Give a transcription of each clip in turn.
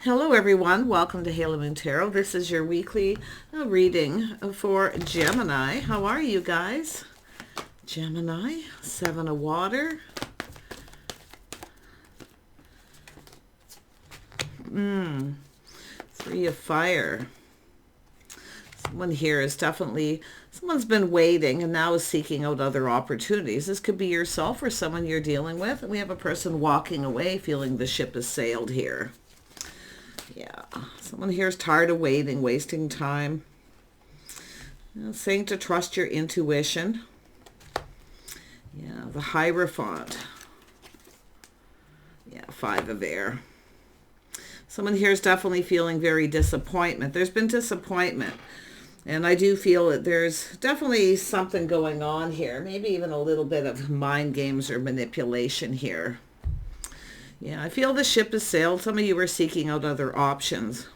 Hello everyone, welcome to Halo Moon Tarot. This is your weekly reading for Gemini. How are you guys? Gemini, Seven of Water. Three of Fire. Someone here is someone's been waiting and now is seeking out other opportunities. This could be yourself or someone you're dealing with. And we have a person walking away feeling the ship has sailed here. Yeah, someone here is tired of waiting, wasting time. Saying to trust your intuition. Yeah, the Hierophant. Yeah, Five of Air. Someone here is definitely feeling very disappointment. There's been disappointment. And I do feel that there's definitely something going on here. Maybe even a little bit of mind games or manipulation here. Yeah, I feel the ship has sailed. Some of you are seeking out other options.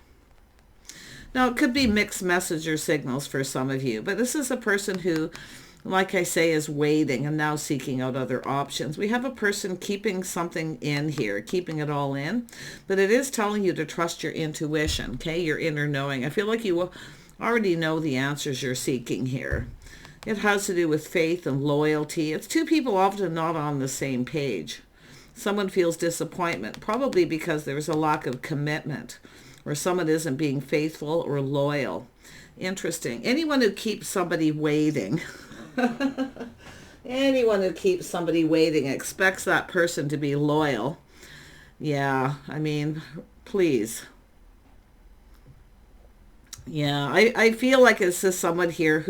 Now, it could be mixed message or signals for some of you, but this is a person who, like I say, is waiting and now seeking out other options. We have a person keeping something in here, keeping it all in, but it is telling you to trust your intuition, okay, your inner knowing. I feel like you already know the answers you're seeking here. It has to do with faith and loyalty. It's two people often not on the same page. Someone feels disappointment, probably because there's a lack of commitment, or someone isn't being faithful or loyal. Interesting. Anyone who keeps somebody waiting, anyone who keeps somebody waiting expects that person to be loyal. Yeah, I mean, please. Yeah, I feel like it's just someone here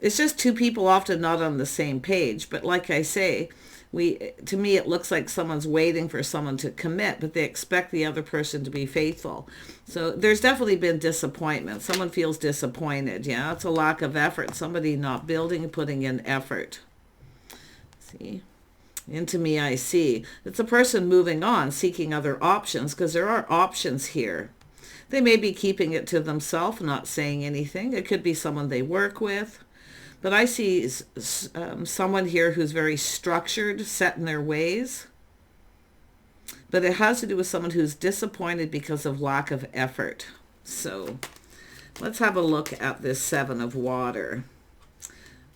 it's just two people often not on the same page. But like I say, to me, it looks like someone's waiting for someone to commit, but they expect the other person to be faithful. So there's definitely been disappointment. Someone feels disappointed. Yeah, it's a lack of effort. Somebody not building and putting in effort. See? Into me, I see. It's a person moving on, seeking other options, because there are options here. They may be keeping it to themselves, not saying anything. It could be someone they work with. But I see someone here who's very structured, set in their ways. But it has to do with someone who's disappointed because of lack of effort. So let's have a look at this Seven of Water.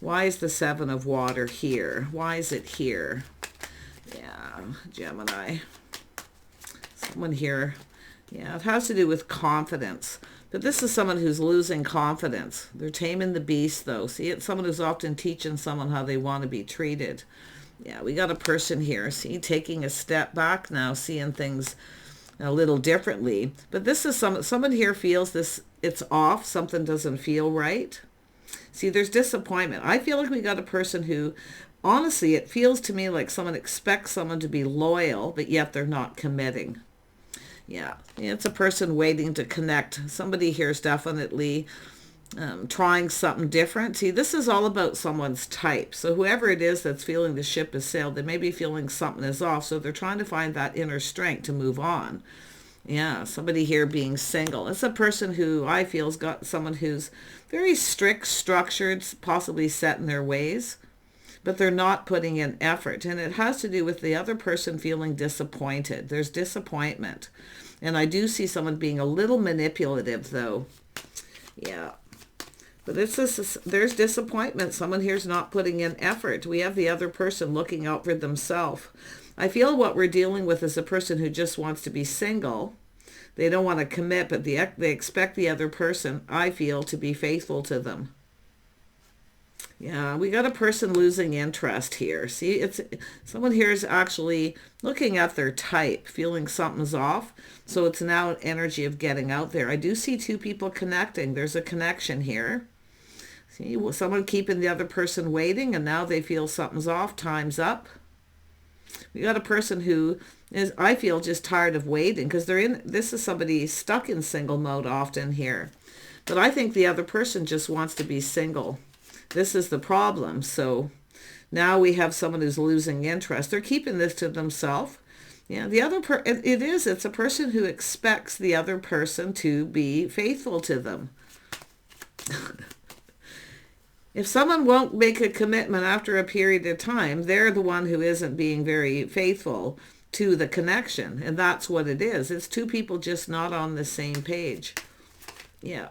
Why is the Seven of Water here? Why is it here? Yeah, Gemini. Someone here. Yeah, it has to do with confidence. But this is someone who's losing confidence. They're taming the beast, though. See, it's someone who's often teaching someone how they want to be treated. Yeah, we got a person here, see, taking a step back now, seeing things a little differently. But this is someone here feels it's off, something doesn't feel right. See, there's disappointment. I feel like we got a person who, honestly, it feels to me like someone expects someone to be loyal, but yet they're not committing. Yeah, it's a person waiting to connect. Somebody here is definitely trying something different. See, this is all about someone's type. So whoever it is that's feeling the ship has sailed, they may be feeling something is off. So they're trying to find that inner strength to move on. Yeah, somebody here being single. It's a person who I feel has got someone who's very strict, structured, possibly set in their ways, but they're not putting in effort. And it has to do with the other person feeling disappointed. There's disappointment. And I do see someone being a little manipulative, though. Yeah. But there's disappointment. Someone here's not putting in effort. We have the other person looking out for themselves. I feel what we're dealing with is a person who just wants to be single. They don't want to commit, but they expect the other person, I feel, to be faithful to them. Yeah, we got a person losing interest here. See, it's someone here is actually looking at their type, feeling something's off. So it's now an energy of getting out there. I do see two people connecting. There's a connection here. See, someone keeping the other person waiting, and now they feel something's off. Time's up. We got a person who is, I feel, just tired of waiting because this is somebody stuck in single mode often here. But I think the other person just wants to be single. This is the problem. So now we have someone who's losing interest. They're keeping this to themselves. Yeah, it's a person who expects the other person to be faithful to them. If someone won't make a commitment after a period of time, they're the one who isn't being very faithful. to the connection. And that's what it is. It's two people just not on the same page. Yeah.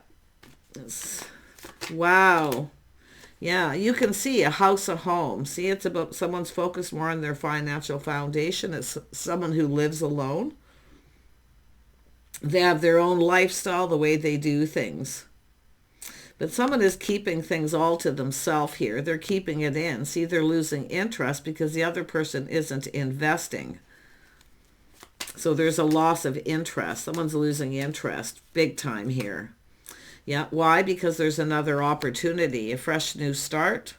Wow. Yeah, you can see a house, a home. See, it's about someone's focused more on their financial foundation. It's someone who lives alone. They have their own lifestyle, the way they do things. But someone is keeping things all to themselves here. They're keeping it in. See, they're losing interest because the other person isn't investing. So there's a loss of interest. Someone's losing interest big time here. Yeah, why? Because there's another opportunity, a fresh new start.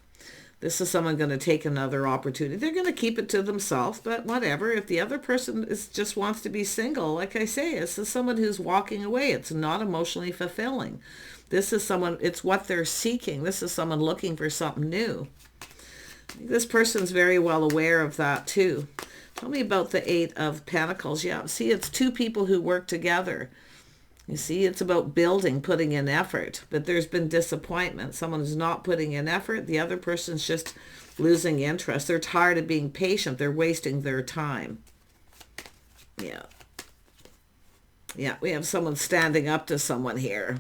This is someone going to take another opportunity. They're going to keep it to themselves, but whatever. If the other person just wants to be single, like I say, this is someone who's walking away. It's not emotionally fulfilling. This is someone, it's what they're seeking. This is someone looking for something new. This person's very well aware of that too. Tell me about the Eight of Pentacles. Yeah, see, it's two people who work together. You see, it's about building, putting in effort, but there's been disappointment. Someone is not putting in effort. The other person's just losing interest. They're tired of being patient. They're wasting their time. Yeah. Yeah, we have someone standing up to someone here.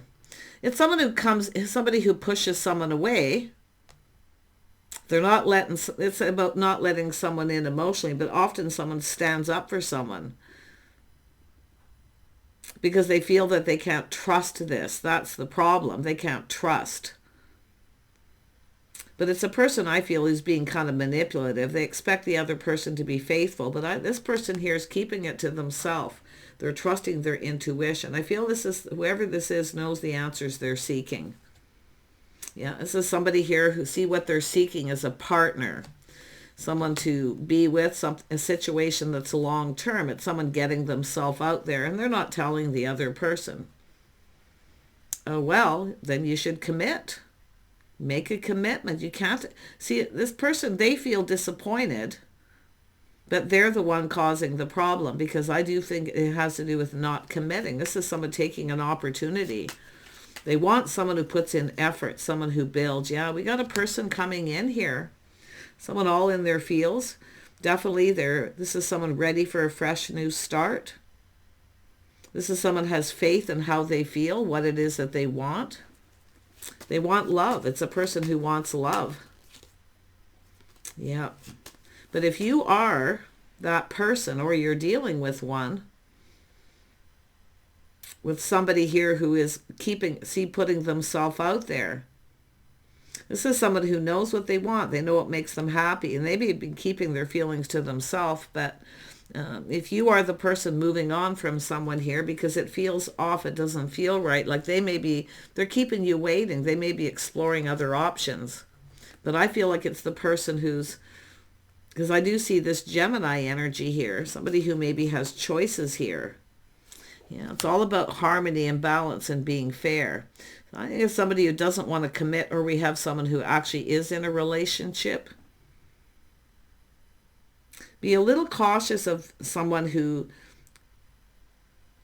It's someone who comes, somebody who pushes someone away. They're not letting, it's about not letting someone in emotionally, but often someone stands up for someone because they feel that they can't trust this. That's the problem. They can't trust. But it's a person I feel is being kind of manipulative. They expect the other person to be faithful, but this person here is keeping it to themselves. They're trusting their intuition. I feel this is, whoever this is knows the answers they're seeking. Yeah, this is somebody here who see what they're seeking as a partner. Someone to be with, a situation that's long-term. It's someone getting themselves out there, and they're not telling the other person. Oh, well, then you should commit. Make a commitment. You can't... See, this person, they feel disappointed, but they're the one causing the problem, because I do think it has to do with not committing. This is someone taking an opportunity. They want someone who puts in effort, someone who builds. Yeah, we got a person coming in here. Someone all in their feels. Definitely this is someone ready for a fresh new start. This is someone who has faith in how they feel, what it is that they want. They want love. It's a person who wants love. Yeah. But if you are that person, or you're dealing with one, with somebody here who is putting themselves out there, this is someone who knows what they want. They know what makes them happy, and they may be keeping their feelings to themselves. But if you are the person moving on from someone here because it feels off, it doesn't feel right, like they're keeping you waiting. They may be exploring other options. But I feel like it's the person because I do see this Gemini energy here, somebody who maybe has choices here. Yeah, it's all about harmony and balance and being fair. I think it's somebody who doesn't want to commit, or we have someone who actually is in a relationship. Be a little cautious of someone who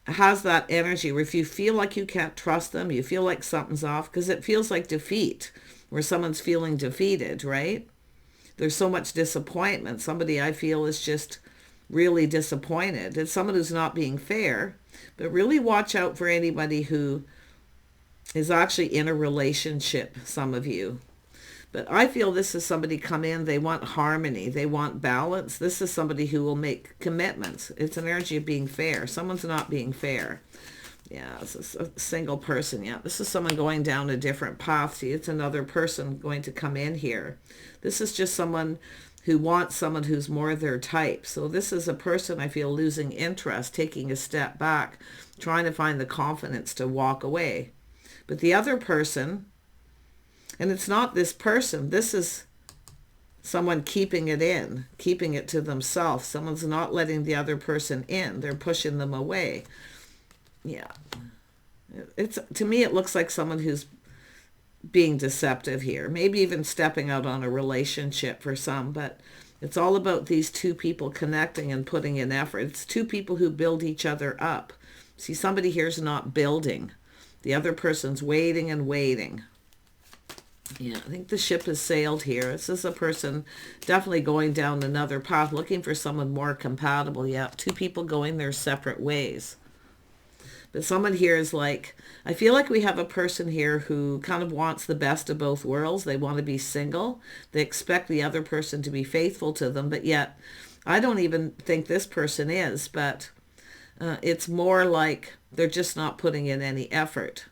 has that energy where if you feel like you can't trust them, you feel like something's off, because it feels like defeat, where someone's feeling defeated, right? There's so much disappointment. Somebody I feel is just really disappointed. It's someone who's not being fair, but really watch out for anybody who is actually in a relationship, some of you. But I feel this is somebody come in, they want harmony, they want balance. This is somebody who will make commitments. It's an energy of being fair. Someone's not being fair. Yeah, this is a single person. Yeah, this is someone going down a different path. See, it's another person going to come in here. This is just someone who wants someone who's more their type. So this is a person I feel losing interest, taking a step back, trying to find the confidence to walk away. But the other person, and it's not this person, this is someone keeping it in, keeping it to themselves. Someone's not letting the other person in. They're pushing them away. Yeah. To me, it looks like someone who's being deceptive here. Maybe even stepping out on a relationship for some, but it's all about these two people connecting and putting in effort. It's two people who build each other up. See, somebody here's not building. The other person's waiting and waiting. Yeah, I think the ship has sailed here. This is a person definitely going down another path, looking for someone more compatible. Yeah, two people going their separate ways. But someone here is like, I feel like we have a person here who kind of wants the best of both worlds. They want to be single. They expect the other person to be faithful to them, but yet I don't even think this person is, but it's more like they're just not putting in any effort.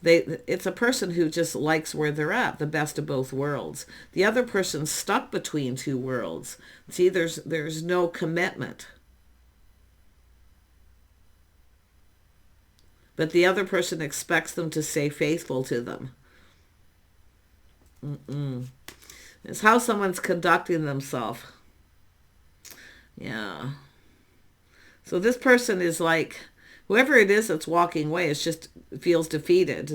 It's a person who just likes where they're at, the best of both worlds. The other person's stuck between two worlds. See, there's no commitment. But the other person expects them to stay faithful to them. It's how someone's conducting themselves. Yeah. So this person is like, whoever it is that's walking away, it's just feels defeated.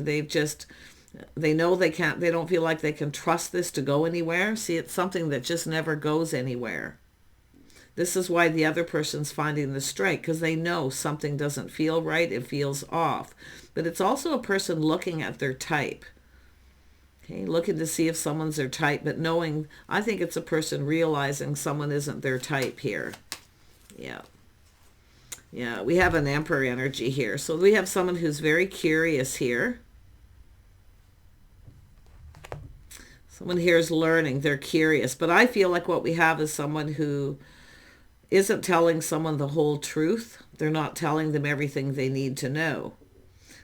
They know they can't, they don't feel like they can trust this to go anywhere. See, it's something that just never goes anywhere. This is why the other person's finding the strike, because they know something doesn't feel right, it feels off. But it's also a person looking at their type. Okay, looking to see if someone's their type, but knowing, I think it's a person realizing someone isn't their type here. Yeah. Yeah, we have an Emperor energy here. So we have someone who's very curious here. Someone here is learning. They're curious. But I feel like what we have is someone who isn't telling someone the whole truth. They're not telling them everything they need to know.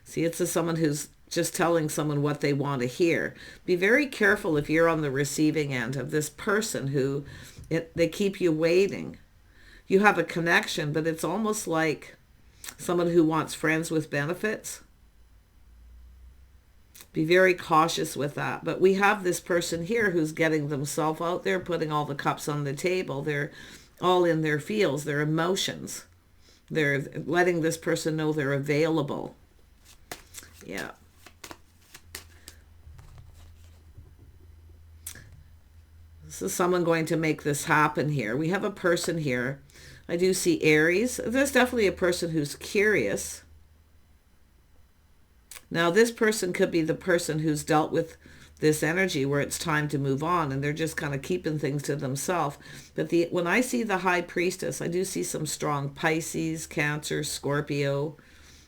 See, it's someone who's just telling someone what they want to hear. Be very careful if you're on the receiving end of this person who they keep you waiting. You have a connection, but it's almost like someone who wants friends with benefits. Be very cautious with that. But we have this person here who's getting themselves out there, putting all the cups on the table. They're all in their feels, their emotions. They're letting this person know they're available. Yeah. This is someone going to make this happen here. We have a person here. I do see Aries. There's definitely a person who's curious. Now, this person could be the person who's dealt with this energy where it's time to move on, and they're just kind of keeping things to themselves. But when I see the High Priestess, I do see some strong Pisces, Cancer, Scorpio.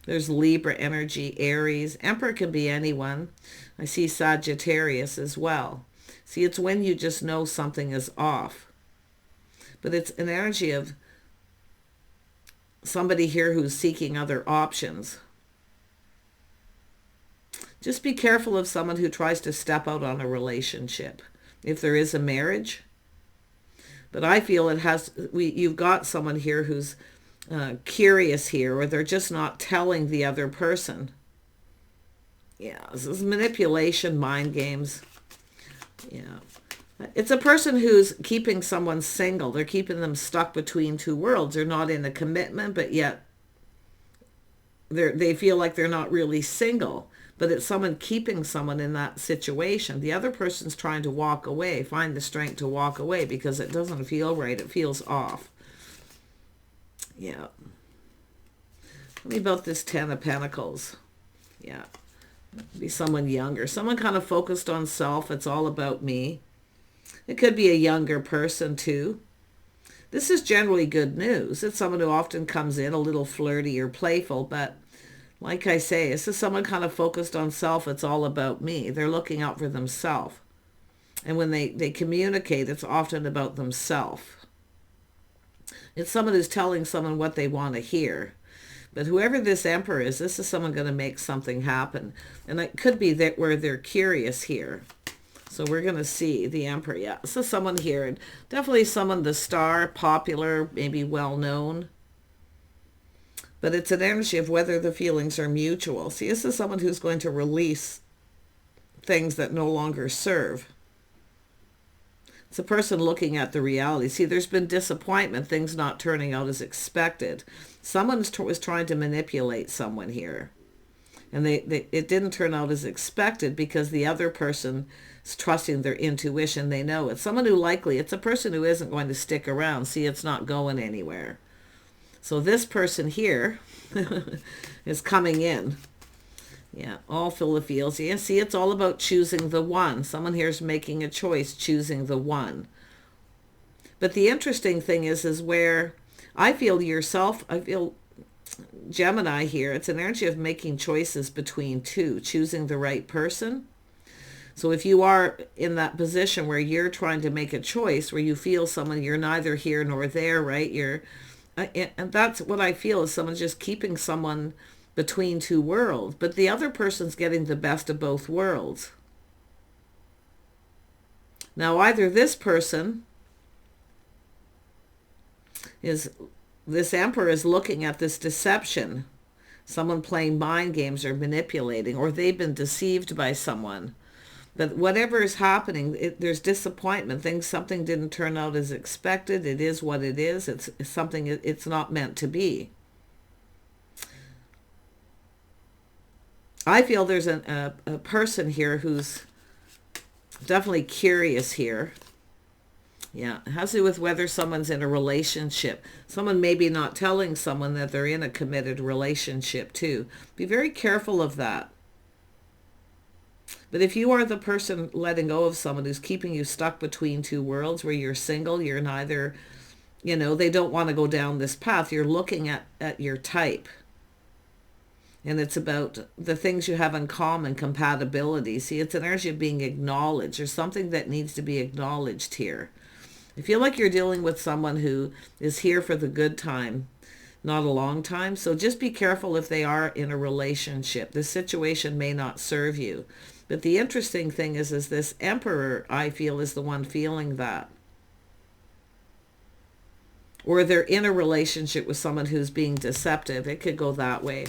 There's Libra energy, Aries. Emperor can be anyone. I see Sagittarius as well. See, it's when you just know something is off. But it's an energy of somebody here who's seeking other options. Just be careful of someone who tries to step out on a relationship, if there is a marriage. But I feel you've got someone here who's curious here, or they're just not telling the other person. Yeah, this is manipulation, mind games. Yeah. It's a person who's keeping someone single. They're keeping them stuck between two worlds. They're not in a commitment, but yet they feel like they're not really single. But it's someone keeping someone in that situation. The other person's trying to walk away, find the strength to walk away because it doesn't feel right. It feels off. Yeah. Tell me about this Ten of Pentacles. Yeah. Be someone younger. Someone kind of focused on self. It's all about me. It could be a younger person too. This is generally good news. It's someone who often comes in a little flirty or playful, but like I say, this is someone kind of focused on self. It's all about me. They're looking out for themselves. And when they communicate, it's often about themselves. It's someone who's telling someone what they want to hear. But whoever this Emperor is, this is someone going to make something happen. And it could be that where they're curious here. So we're going to see the Emperor. Yeah, so someone here. And definitely someone, the star, popular, maybe well-known. But it's an energy of whether the feelings are mutual. See, this is someone who's going to release things that no longer serve. It's a person looking at the reality. See, there's been disappointment, things not turning out as expected. Someone was trying to manipulate someone here. And it didn't turn out as expected because the other person is trusting their intuition. They know it. Someone who it's a person who isn't going to stick around. See, it's not going anywhere. So this person here is coming in. Yeah, all full of feels. Yeah, see, it's all about choosing the one. Someone here's making a choice, choosing the one. But the interesting thing is where I feel yourself, I feel Gemini here, it's an energy of making choices between two, choosing the right person. So if you are in that position where you're trying to make a choice, where you feel someone, you're neither here nor there, right? And that's what I feel, is someone just keeping someone between two worlds, but the other person's getting the best of both worlds. Now, either this person this Emperor is looking at this deception, someone playing mind games or manipulating, or they've been deceived by someone. But whatever is happening, there's disappointment. Something didn't turn out as expected. It is what it is. It's something it's not meant to be. I feel there's a person here who's definitely curious here. Yeah, it has to do with whether someone's in a relationship. Someone may be not telling someone that they're in a committed relationship too. Be very careful of that. But if you are the person letting go of someone who's keeping you stuck between two worlds, where you're single, you're neither, they don't want to go down this path. You're looking at your type. And it's about the things you have in common, compatibility. See, it's an energy of being acknowledged. There's something that needs to be acknowledged here. I feel like you're dealing with someone who is here for the good time, not a long time. So just be careful if they are in a relationship. This situation may not serve you. But the interesting thing is this Emperor, I feel, is the one feeling that. Or they're in a relationship with someone who's being deceptive. It could go that way.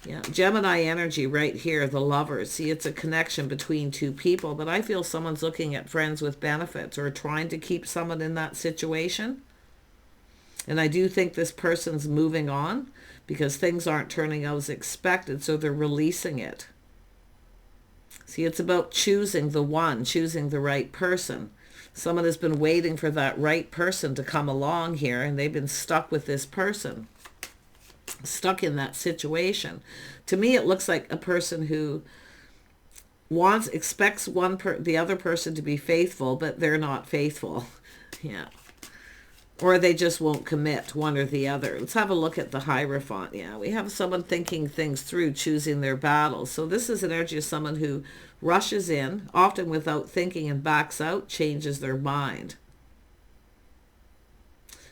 Yeah, Gemini energy right here, the Lovers. See, it's a connection between two people, but I feel someone's looking at friends with benefits or trying to keep someone in that situation. And I do think this person's moving on because things aren't turning out as expected, so they're releasing it. See, it's about choosing the one, choosing the right person. Someone has been waiting for that right person to come along here, and they've been stuck with this person. Stuck in that situation. To me, it looks like a person who expects the other person to be faithful, but they're not faithful. Yeah. Or they just won't commit, one or the other. Let's have a look at the Hierophant. Yeah, we have someone thinking things through, choosing their battles. So this is an energy of someone who rushes in, often without thinking, and backs out, changes their mind.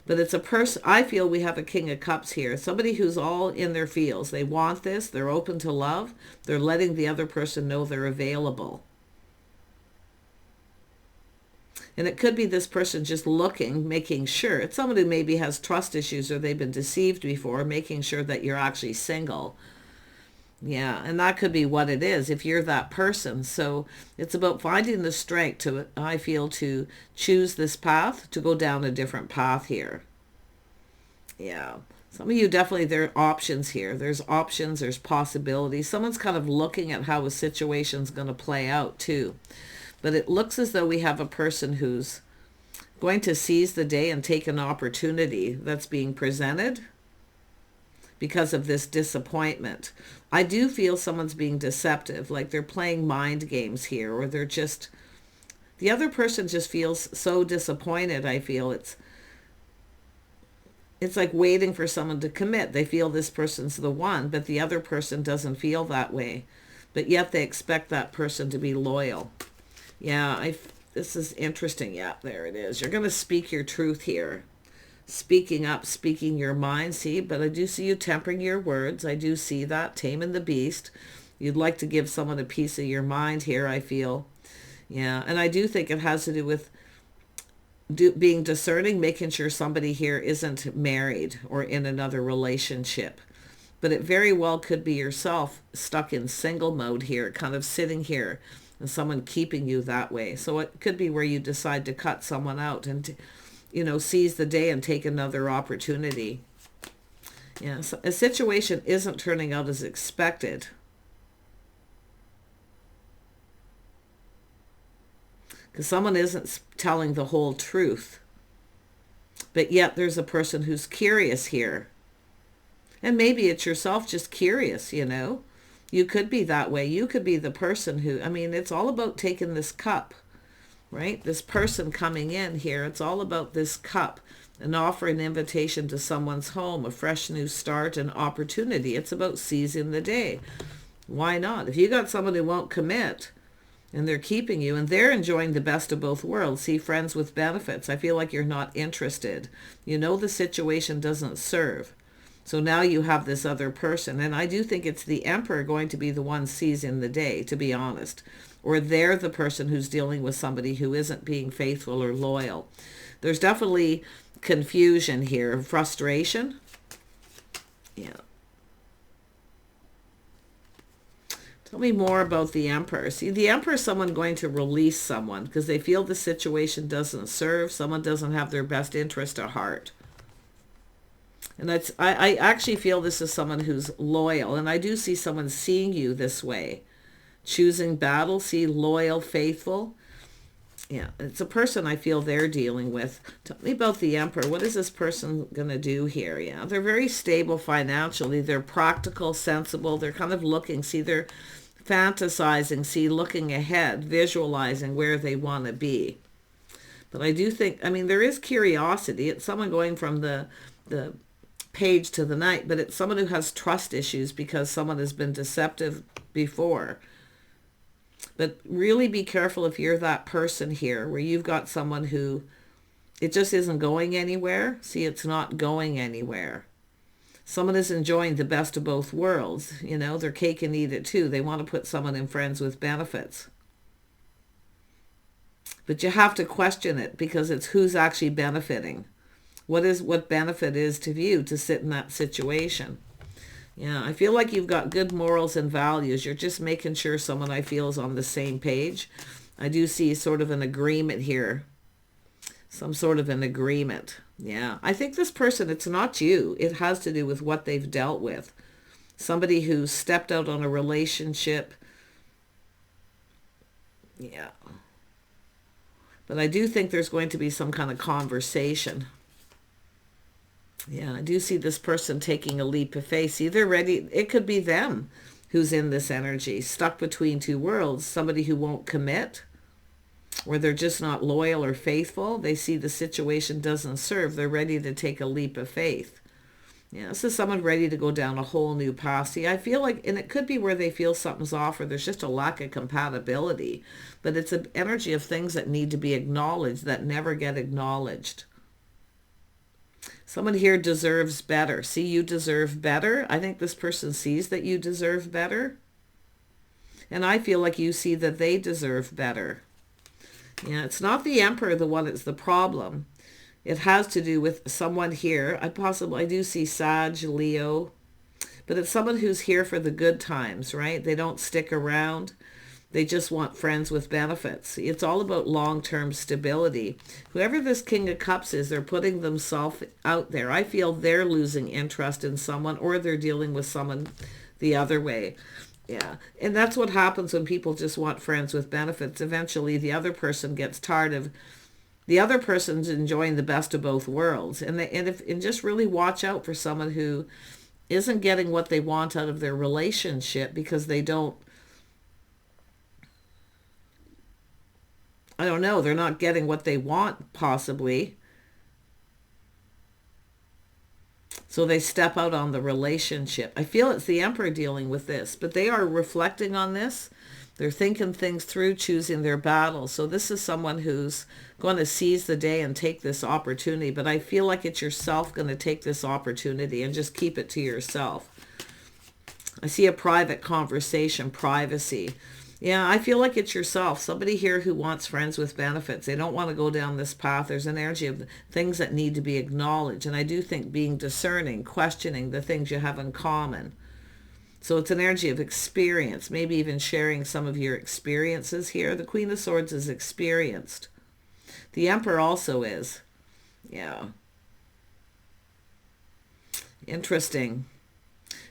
But it's a person, I feel we have a King of Cups here. Somebody who's all in their feels. They want this. They're open to love. They're letting the other person know they're available. And it could be this person just looking, making sure. It's someone who maybe has trust issues or they've been deceived before, making sure that you're actually single. Yeah, and that could be what it is if you're that person. So it's about finding the strength to, I feel, to choose this path, to go down a different path here. Yeah. Some of you definitely, there are options here. There's options, there's possibilities. Someone's kind of looking at how a situation's going to play out too. But it looks as though we have a person who's going to seize the day and take an opportunity that's being presented because of this disappointment. I do feel someone's being deceptive, like they're playing mind games here, or they're just, the other person just feels so disappointed. I feel it's like waiting for someone to commit. They feel this person's the one, but the other person doesn't feel that way. But yet they expect that person to be loyal. Yeah, this is interesting. Yeah, there it is. You're going to speak your truth here. Speaking up, speaking your mind. See, but I do see you tempering your words. I do see that. Taming the beast. You'd like to give someone a piece of your mind here, I feel. Yeah, and I do think it has to do with being discerning, making sure somebody here isn't married or in another relationship. But it very well could be yourself stuck in single mode here, kind of sitting here, and someone keeping you that way. So it could be where you decide to cut someone out and, seize the day and take another opportunity. Yeah, so a situation isn't turning out as expected. Because someone isn't telling the whole truth. But yet there's a person who's curious here. And maybe it's yourself just curious, You could be that way. You could be the person who, I mean, it's all about taking this cup, right? This person coming in here, it's all about this cup, an offer, an invitation to someone's home, a fresh new start, an opportunity. It's about seizing the day. Why not? If you got someone who won't commit and they're keeping you and they're enjoying the best of both worlds, see, friends with benefits, I feel like you're not interested. You know the situation doesn't serve. So now you have this other person. And I do think it's the Emperor going to be the one seizing the day, to be honest. Or they're the person who's dealing with somebody who isn't being faithful or loyal. There's definitely confusion here, frustration. Yeah. Tell me more about the Emperor. See, the Emperor is someone going to release someone because they feel the situation doesn't serve. Someone doesn't have their best interest at heart. And I actually feel this is someone who's loyal. And I do see someone seeing you this way. Choosing battle, see, loyal, faithful. Yeah, it's a person I feel they're dealing with. Tell me about the Emperor. What is this person going to do here? Yeah, they're very stable financially. They're practical, sensible. They're kind of looking. See, they're fantasizing. See, looking ahead, visualizing where they want to be. But I do think, I mean, there is curiosity. It's someone going from the page to the night, but it's someone who has trust issues because someone has been deceptive before. But really be careful if you're that person here where you've got someone who it just isn't going anywhere. See, it's not going anywhere. Someone is enjoying the best of both worlds. You know, their cake and eat it too. They want to put someone in friends with benefits. But you have to question it because it's who's actually benefiting. What benefit is to you to sit in that situation. Yeah, I feel like you've got good morals and values. You're just making sure someone I feel is on the same page. I do see sort of an agreement here. Some sort of an agreement. Yeah, I think this person, it's not you. It has to do with what they've dealt with. Somebody who stepped out on a relationship. Yeah. But I do think there's going to be some kind of conversation. Yeah, I do see this person taking a leap of faith. See, they're ready. It could be them who's in this energy, stuck between two worlds. Somebody who won't commit, or they're just not loyal or faithful. They see the situation doesn't serve. They're ready to take a leap of faith. Yeah, this is someone ready to go down a whole new path. See, I feel like, and it could be where they feel something's off or there's just a lack of compatibility. But it's an energy of things that need to be acknowledged that never get acknowledged. Someone here deserves better. See, you deserve better. I think this person sees that you deserve better. And I feel like you see that they deserve better. Yeah, it's not the Emperor the one that's the problem. It has to do with someone here. I do see Sag, Leo. But it's someone who's here for the good times, right? They don't stick around. They just want friends with benefits. It's all about long-term stability. Whoever this King of Cups is, they're putting themselves out there. I feel they're losing interest in someone or they're dealing with someone the other way. Yeah. And that's what happens when people just want friends with benefits. Eventually, the other person gets tired of the other person's enjoying the best of both worlds. And just really watch out for someone who isn't getting what they want out of their relationship because they don't, I don't know, they're not getting what they want, possibly. So they step out on the relationship. I feel it's the Emperor dealing with this, but they are reflecting on this. They're thinking things through, choosing their battles. So this is someone who's going to seize the day and take this opportunity. But I feel like it's yourself going to take this opportunity and just keep it to yourself. I see a private conversation, privacy. Yeah, I feel like it's yourself. Somebody here who wants friends with benefits. They don't want to go down this path. There's an energy of things that need to be acknowledged. And I do think being discerning, questioning the things you have in common. So it's an energy of experience, maybe even sharing some of your experiences here. The Queen of Swords is experienced. The Emperor also is. Yeah. Interesting.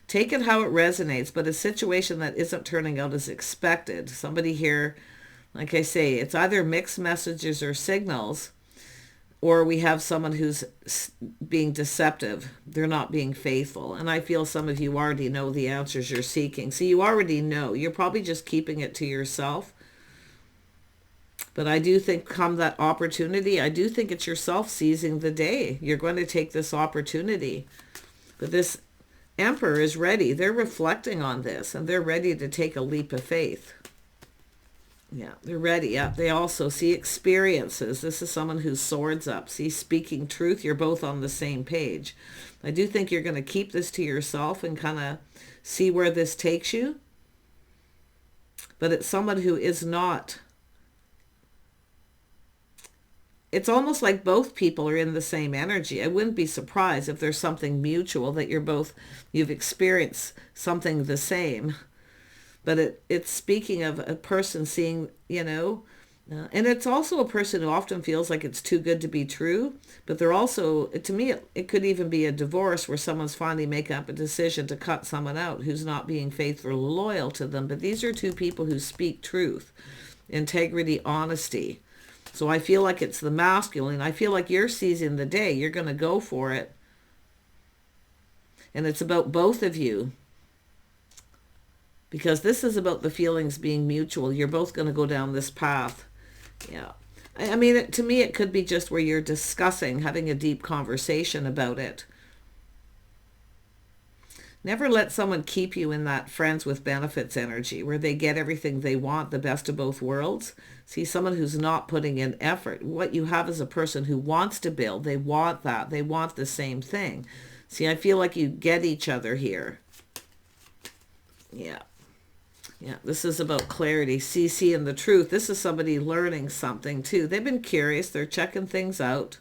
Take it how it resonates, but a situation that isn't turning out as expected. Somebody here, like I say, it's either mixed messages or signals. or we have someone who's being deceptive. They're not being faithful. And I feel some of you already know the answers you're seeking. So you already know. You're probably just keeping it to yourself. But I do think come that opportunity, I do think it's yourself seizing the day. You're going to take this opportunity. But this Emperor is ready. They're reflecting on this, and they're ready to take a leap of faith. Yeah, they're ready. Yeah, they also see experiences. This is someone whose sword's up. See, speaking truth, you're both on the same page. I do think you're going to keep this to yourself and kind of see where this takes you. But it's someone who is not. It's almost like both people are in the same energy. I wouldn't be surprised if there's something mutual that you've experienced something the same. But it's speaking of a person seeing, and it's also a person who often feels like it's too good to be true. But they're also, to me, it could even be a divorce where someone's finally making up a decision to cut someone out who's not being faithful or loyal to them. But these are two people who speak truth, integrity, honesty. So I feel like it's the masculine. I feel like you're seizing the day. You're going to go for it. And it's about both of you. Because this is about the feelings being mutual. You're both going to go down this path. Yeah. I mean, to me, it could be just where you're discussing, having a deep conversation about it. Never let someone keep you in that friends with benefits energy where they get everything they want, the best of both worlds. See, someone who's not putting in effort. What you have is a person who wants to build. They want that. They want the same thing. See, I feel like you get each other here. Yeah. Yeah, this is about clarity, CC, and the truth. This is somebody learning something too. They've been curious. They're checking things out.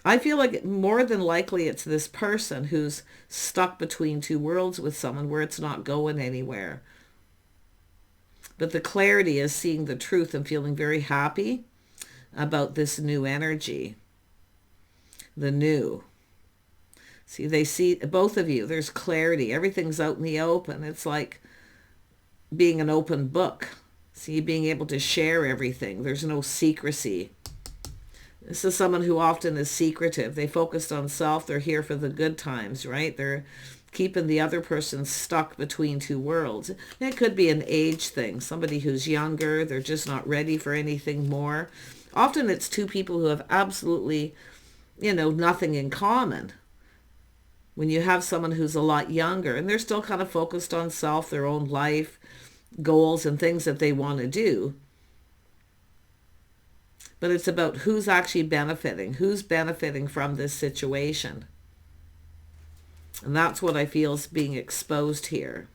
I feel like more than likely it's this person who's stuck between two worlds with someone where it's not going anywhere. But the clarity is seeing the truth and feeling very happy about this new energy. The new. See, they see both of you. There's clarity. Everything's out in the open. It's like being an open book. See, being able to share everything. There's no secrecy. This is someone who often is secretive. They focused on self. They're here for the good times, right? They're keeping the other person stuck between two worlds. It could be an age thing. Somebody who's younger. They're just not ready for anything more. Often it's two people who have absolutely, nothing in common. When you have someone who's a lot younger and they're still kind of focused on self, their own life, goals and things that they want to do. But it's about who's actually benefiting from this situation. And that's what I feel is being exposed here.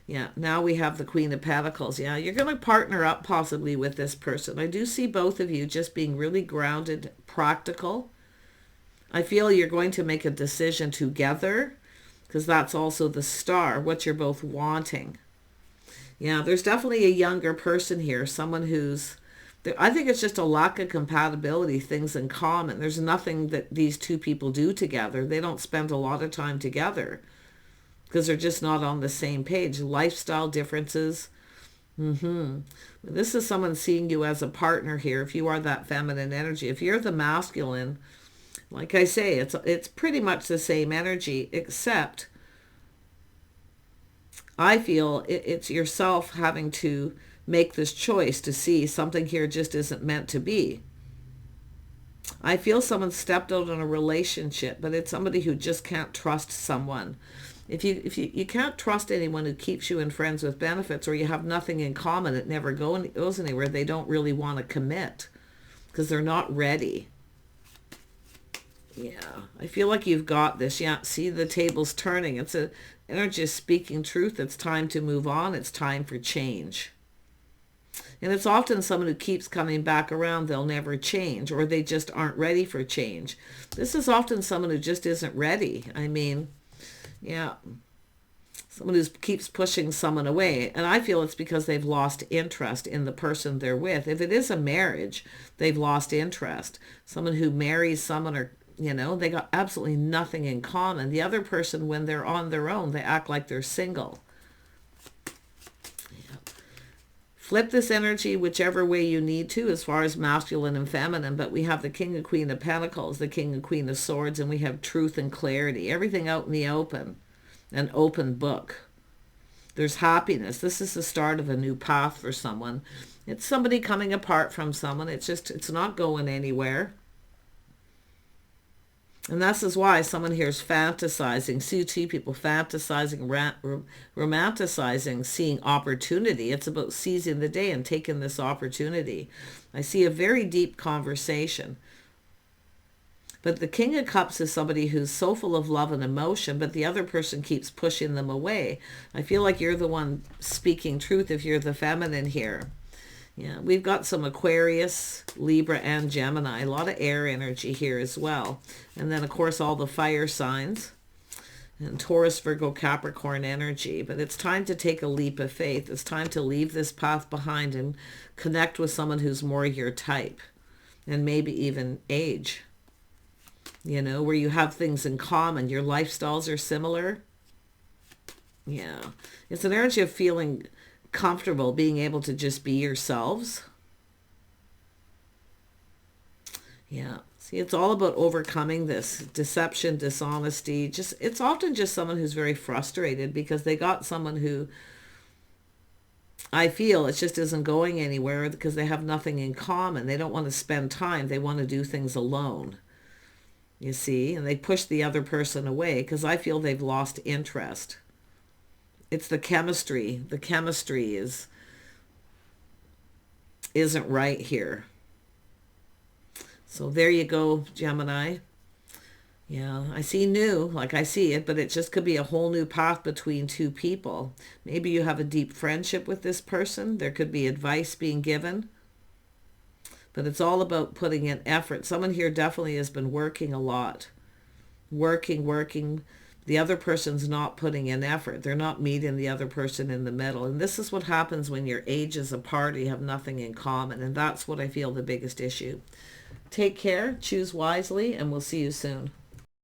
Yeah, now we have the Queen of Pentacles. Yeah, you're going to partner up possibly with this person. I do see both of you just being really grounded, practical. I feel you're going to make a decision together because that's also the star, what you're both wanting. Yeah, there's definitely a younger person here, someone who's, I think it's just a lack of compatibility, things in common. There's nothing that these two people do together. They don't spend a lot of time together because they're just not on the same page. Lifestyle differences. This is someone seeing you as a partner here. If you are that feminine energy, if you're the masculine, like I say, it's pretty much the same energy, except I feel it's yourself having to make this choice to see something here just isn't meant to be. I feel someone stepped out on a relationship, but it's somebody who just can't trust someone. If you can't trust anyone who keeps you in friends with benefits, or you have nothing in common, it never goes anywhere. They don't really want to commit because they're not ready. Yeah, I feel like you've got this. Yeah, see the tables turning. It's an energy speaking truth. It's time to move on. It's time for change. And it's often someone who keeps coming back around. They'll never change, or they just aren't ready for change. This is often someone who just isn't ready. I mean, yeah, someone who keeps pushing someone away. And I feel it's because they've lost interest in the person they're with. If it is a marriage, they've lost interest. Someone who marries someone, or they got absolutely nothing in common. The other person, when they're on their own, they act like they're single. Flip this energy whichever way you need to as far as masculine and feminine, but we have the King and Queen of Pentacles, the King and Queen of Swords, and we have truth and clarity. Everything out in the open, an open book. There's happiness. This is the start of a new path for someone. It's somebody coming apart from someone. It's not going anywhere. And this is why someone here is fantasizing. See two people fantasizing, romanticizing, seeing opportunity. It's about seizing the day and taking this opportunity. I see a very deep conversation. But the King of Cups is somebody who's so full of love and emotion, but the other person keeps pushing them away. I feel like you're the one speaking truth if you're the feminine here. Yeah, we've got some Aquarius, Libra, and Gemini. A lot of air energy here as well. And then, of course, all the fire signs. And Taurus, Virgo, Capricorn energy. But it's time to take a leap of faith. It's time to leave this path behind and connect with someone who's more your type. And maybe even age. You know, where you have things in common. Your lifestyles are similar. Yeah. It's an energy of feeling comfortable, being able to just be yourselves. Yeah. See, it's all about overcoming this deception, dishonesty. It's often just someone who's very frustrated because they got someone who I feel it just isn't going anywhere because they have nothing in common. They don't want to spend time. They want to do things alone. You see, and they push the other person away because I feel they've lost interest. It's the chemistry. The chemistry isn't right here. So there you go, Gemini. Yeah, I see new, like I see it, but it just could be a whole new path between two people. Maybe you have a deep friendship with this person. There could be advice being given. But it's all about putting in effort. Someone here definitely has been working a lot. Working. The other person's not putting in effort. They're not meeting the other person in the middle. And this is what happens when your ages apart, you have nothing in common. And that's what I feel the biggest issue. Take care, choose wisely, and we'll see you soon.